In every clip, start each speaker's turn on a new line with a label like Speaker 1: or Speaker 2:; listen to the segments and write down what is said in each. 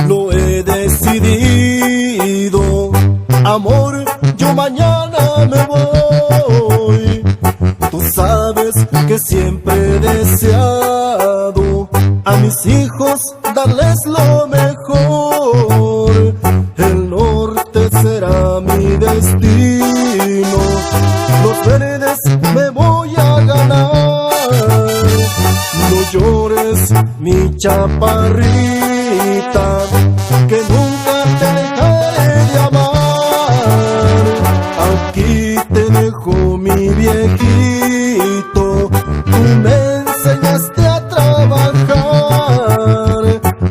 Speaker 1: Lo he decidido, amor, yo mañana me voy. Tú sabes que siempre he deseado a mis hijos darles lo mejor. El norte será mi destino, los verdes me voy a ganar. No llores, mi chaparrita, que nunca te dejaré de amar. Aquí te dejo mi viejito, tú me enseñaste a trabajar.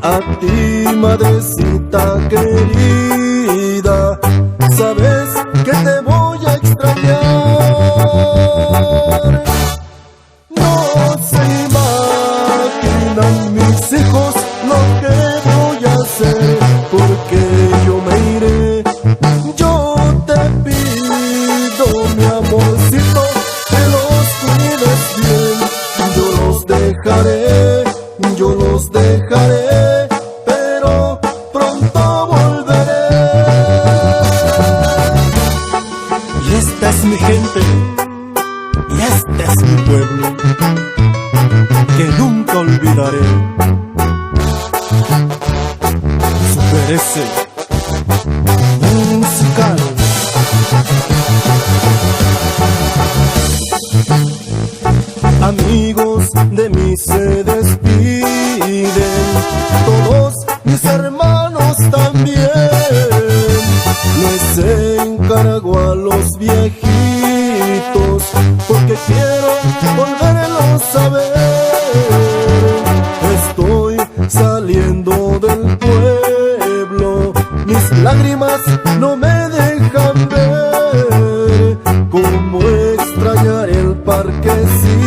Speaker 1: A ti, madrecita querida, sabes que te voy a extrañar. No se imaginan mis hijos lo que voy a hacer, porque yo me iré. Yo te pido, mi amorcito, que los cuides bien. Yo los dejaré, pero pronto volveré. Y esta es mi gente, y este es mi pueblo, que nunca olvidaré. Super S musical. Amigos de mí se despiden, todos mis hermanos también. Les encargo a los viejitos, porque quiero volverlos a ver. Estoy saliendo del pueblo, mis lágrimas no me dejan ver cómo extrañar el parquecito